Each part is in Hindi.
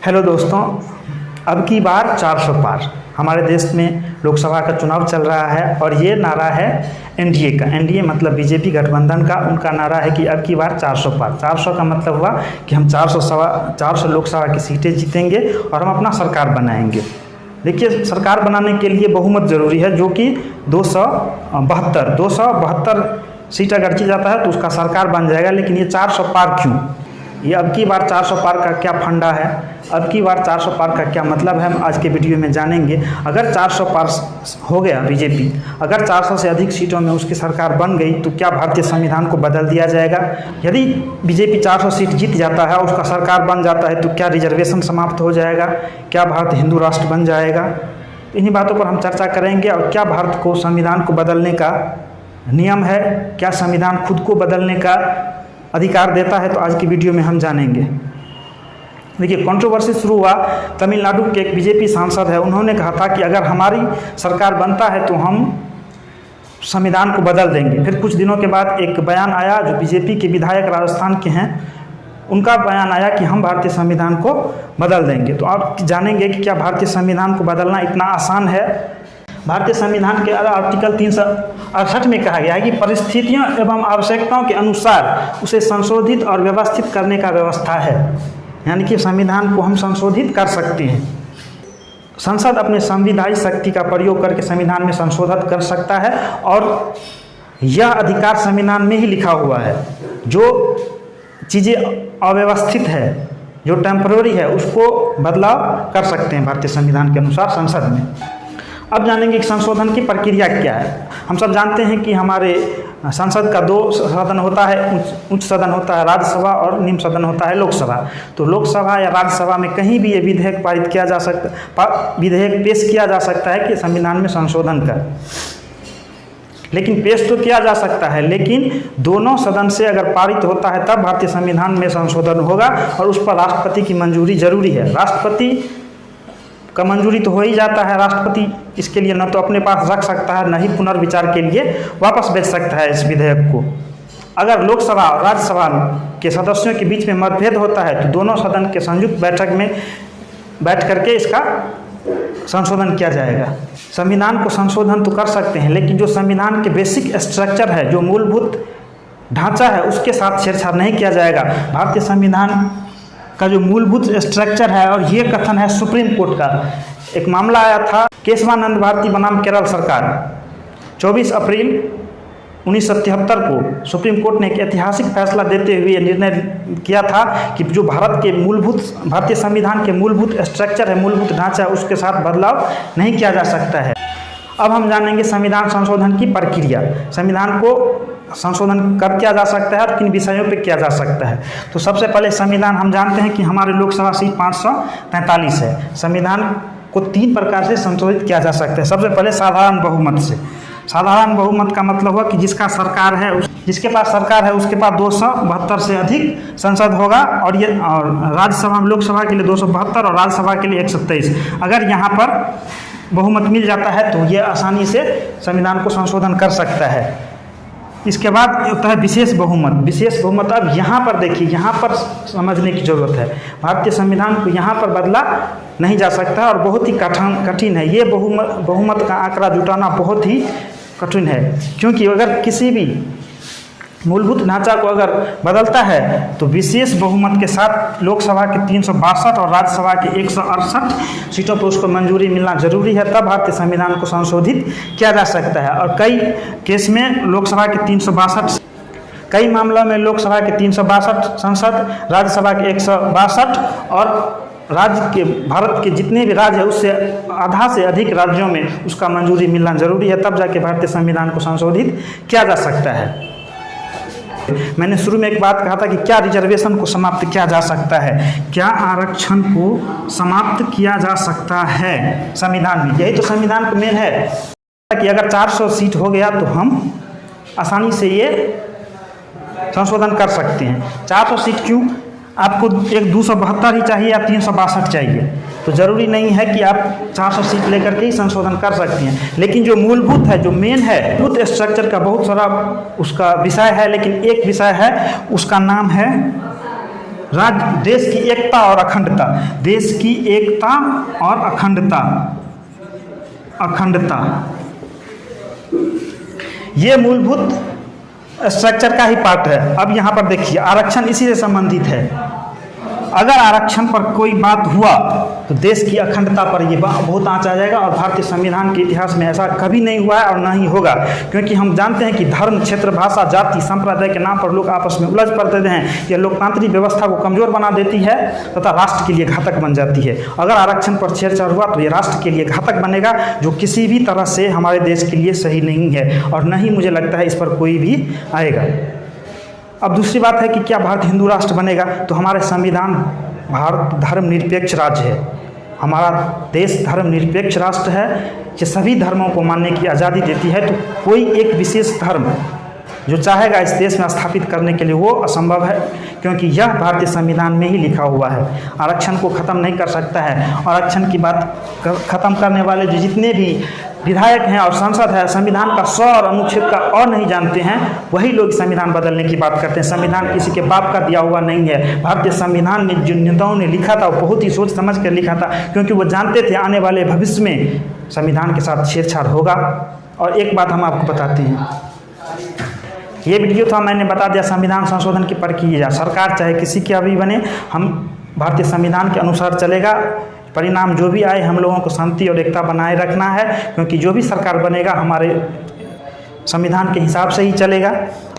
हेलो दोस्तों, अब की बार 400 पार। हमारे देश में लोकसभा का चुनाव चल रहा है और ये नारा है एनडीए का। एनडीए मतलब बीजेपी गठबंधन का। उनका नारा है कि अब की बार 400 पार। 400 का मतलब हुआ कि हम 400 लोकसभा की सीटें जीतेंगे और हम अपना सरकार बनाएंगे। देखिए, सरकार बनाने के लिए बहुमत ज़रूरी है, जो कि 272 सीट अगर जीत जाता है तो उसका सरकार बन जाएगा। लेकिन ये 400 पार क्यों? ये अब की बार 400 पार का क्या फंडा है, अब की बार 400 पार का क्या मतलब है, हम आज के वीडियो में जानेंगे। अगर 400 पार हो गया बीजेपी, अगर 400 से अधिक सीटों में उसकी सरकार बन गई तो क्या भारतीय संविधान को बदल दिया जाएगा? यदि बीजेपी 400 सीट जीत जाता है और उसका सरकार बन जाता है तो क्या रिजर्वेशन समाप्त हो जाएगा? क्या भारत हिंदू राष्ट्र बन जाएगा? इन्हीं बातों पर हम चर्चा करेंगे। और क्या भारत को संविधान को बदलने का नियम है? क्या संविधान खुद को बदलने का अधिकार देता है? तो आज की वीडियो में हम जानेंगे। देखिए, कंट्रोवर्सी शुरू हुआ। तमिलनाडु के एक बीजेपी सांसद है, उन्होंने कहा था कि अगर हमारी सरकार बनता है तो हम संविधान को बदल देंगे। फिर कुछ दिनों के बाद एक बयान आया, जो बीजेपी के विधायक राजस्थान के हैं, उनका बयान आया कि हम भारतीय संविधान को बदल देंगे। तो आप जानेंगे कि क्या भारतीय संविधान को बदलना इतना आसान है। भारतीय संविधान के आर्टिकल 368 में कहा गया है कि परिस्थितियों एवं आवश्यकताओं के अनुसार उसे संशोधित और व्यवस्थित करने का व्यवस्था है। यानी कि संविधान को हम संशोधित कर सकते हैं। संसद अपने संविधायी शक्ति का प्रयोग करके संविधान में संशोधन कर सकता है और यह अधिकार संविधान में ही लिखा हुआ है। जो चीज़ें अव्यवस्थित है, जो टेम्पररी है, उसको बदलाव कर सकते हैं भारतीय संविधान के अनुसार संसद में। अब जानेंगे कि संशोधन की प्रक्रिया क्या है। हम सब जानते हैं कि हमारे संसद का 2 सदन होता है, उच्च सदन होता है राज्यसभा और निम्न सदन होता है लोकसभा। तो लोकसभा या राज्यसभा में कहीं भी ये विधेयक पारित किया जा सकता, विधेयक पेश किया जा सकता है कि संविधान में संशोधन कर। लेकिन पेश तो किया जा सकता है, लेकिन दोनों सदन से अगर पारित होता है तब भारतीय संविधान में संशोधन होगा और उस पर राष्ट्रपति की मंजूरी जरूरी है। राष्ट्रपति का मंजूरी तो हो ही जाता है। राष्ट्रपति इसके लिए न तो अपने पास रख सकता है, न ही पुनर्विचार के लिए वापस भेज सकता है इस विधेयक को। अगर लोकसभा और राज्यसभा के सदस्यों के बीच में मतभेद होता है तो दोनों सदन के संयुक्त बैठक में बैठ करके इसका संशोधन किया जाएगा। संविधान को संशोधन तो कर सकते हैं, लेकिन जो संविधान के बेसिक स्ट्रक्चर है, जो मूलभूत ढांचा है, उसके साथ छेड़छाड़ नहीं किया जाएगा। भारतीय संविधान का जो मूलभूत स्ट्रक्चर है, और ये कथन है सुप्रीम कोर्ट का। एक मामला आया था केशवानंद भारती बनाम केरल सरकार। 24 अप्रैल 1973 को सुप्रीम कोर्ट ने एक ऐतिहासिक फैसला देते हुए निर्णय किया था कि जो भारतीय संविधान के मूलभूत स्ट्रक्चर है, मूलभूत ढांचा है, उसके साथ बदलाव नहीं किया जा सकता है। अब हम जानेंगे संविधान संशोधन की प्रक्रिया। संविधान को संशोधन कब किया जा सकता है और किन विषयों पे किया जा सकता है। तो सबसे पहले संविधान, हम जानते हैं कि हमारे लोकसभा सीट 543 है। संविधान को 3 प्रकार से संशोधित किया जा सकता है। सबसे पहले साधारण बहुमत से। साधारण बहुमत का मतलब हुआ कि जिसके पास सरकार है उसके पास 272 से अधिक संसद होगा। और राज्यसभा में, लोकसभा के लिए 272 और राज्यसभा के लिए 127। अगर यहाँ पर बहुमत मिल जाता है तो ये आसानी से संविधान को संशोधन कर सकता है। इसके बाद होता है विशेष बहुमत। विशेष बहुमत, अब यहाँ पर देखिए, यहाँ पर समझने की ज़रूरत है। भारतीय संविधान को यहाँ पर बदला नहीं जा सकता और बहुत ही कठिन है। ये बहुमत का आंकड़ा जुटाना बहुत ही कठिन है, क्योंकि अगर किसी भी मूलभूत ढांचा को अगर बदलता है तो विशेष बहुमत के साथ लोकसभा के 362 और राज्यसभा के 168 सीटों पर उसको मंजूरी मिलना जरूरी है, तब भारतीय संविधान को संशोधित किया जा सकता है। और कई केस में लोकसभा के 362, कई मामलों में लोकसभा के 362 संसद, राज्यसभा के 162 और भारत के जितने भी राज्य है उससे आधा से अधिक राज्यों में उसका मंजूरी मिलना जरूरी है, तब जाके भारतीय संविधान को संशोधित किया जा सकता है। मैंने शुरू में एक बात कहा था कि क्या रिजर्वेशन को समाप्त किया जा सकता है, क्या आरक्षण को समाप्त किया जा सकता है संविधान में। यही तो संविधान का मेन है कि अगर 400 सीट हो गया तो हम आसानी से ये संशोधन कर सकते हैं। 400 सीट क्यों? आपको एक 272 ही चाहिए या 362 चाहिए? तो ज़रूरी नहीं है कि आप 400 सीट लेकर के ही संशोधन कर सकती हैं। लेकिन जो मूलभूत है, जो मेन है, मूलभूत स्ट्रक्चर का बहुत सारा उसका विषय है, लेकिन एक विषय है, उसका नाम है देश की एकता और अखंडता, देश की एकता और अखंडता, अखंडता ये मूलभूत स्ट्रक्चर का ही पार्ट है। अब यहाँ पर देखिए आरक्षण इसी से संबंधित है। अगर आरक्षण पर कोई बात हुआ तो देश की अखंडता पर ये बहुत आँच आ जाएगा, और भारतीय संविधान के इतिहास में ऐसा कभी नहीं हुआ है और ना ही होगा, क्योंकि हम जानते हैं कि धर्म, क्षेत्र, भाषा, जाति, संप्रदाय के नाम पर लोग आपस में उलझ पड़ते हैं। यह लोकतांत्रिक व्यवस्था को कमजोर बना देती है तथा राष्ट्र के लिए घातक बन जाती है। अगर आरक्षण पर छेड़छाड़ हुआ तो ये राष्ट्र के लिए घातक बनेगा, जो किसी भी तरह से हमारे देश के लिए सही नहीं है, और न ही मुझे लगता है इस पर कोई भी आएगा। अब दूसरी बात है कि क्या भारत हिंदू राष्ट्र बनेगा? तो हमारे संविधान भारत धर्मनिरपेक्ष राज्य है, हमारा देश धर्मनिरपेक्ष राष्ट्र है कि सभी धर्मों को मानने की आज़ादी देती है। तो कोई एक विशेष धर्म जो चाहेगा इस देश में स्थापित करने के लिए वो असंभव है, क्योंकि यह भारतीय संविधान में ही लिखा हुआ है। आरक्षण को ख़त्म नहीं कर सकता है। आरक्षण की बात ख़त्म करने वाले जो जितने भी विधायक हैं और सांसद हैं, संविधान का 100 और अनुच्छेद का और नहीं जानते हैं, वही लोग संविधान बदलने की बात करते हैं। संविधान किसी के बाप का दिया हुआ नहीं है। भारतीय संविधान में जो नेताओं ने लिखा था वो बहुत ही सोच समझ कर लिखा था, क्योंकि वो जानते थे आने वाले भविष्य में संविधान के साथ छेड़छाड़ होगा। और एक बात हम आपको बताते हैं, ये वीडियो था मैंने बता दिया संविधान संशोधन की प्रक्रिया। सरकार चाहे किसी की भी बने, हम भारतीय संविधान के अनुसार चलेगा। परिणाम जो भी आए हम लोगों को शांति और एकता बनाए रखना है, क्योंकि जो भी सरकार बनेगा हमारे संविधान के हिसाब से ही चलेगा।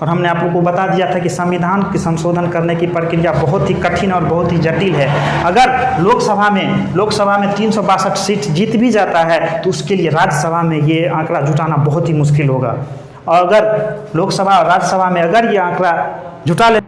और हमने आप लोगों को बता दिया था कि संविधान की संशोधन करने की प्रक्रिया बहुत ही कठिन और बहुत ही जटिल है। अगर लोकसभा में 362 सीट जीत भी जाता है तो उसके लिए राज्यसभा में ये आंकड़ा जुटाना बहुत ही मुश्किल होगा। और अगर लोकसभा और राज्यसभा में अगर ये आंकड़ा जुटा ले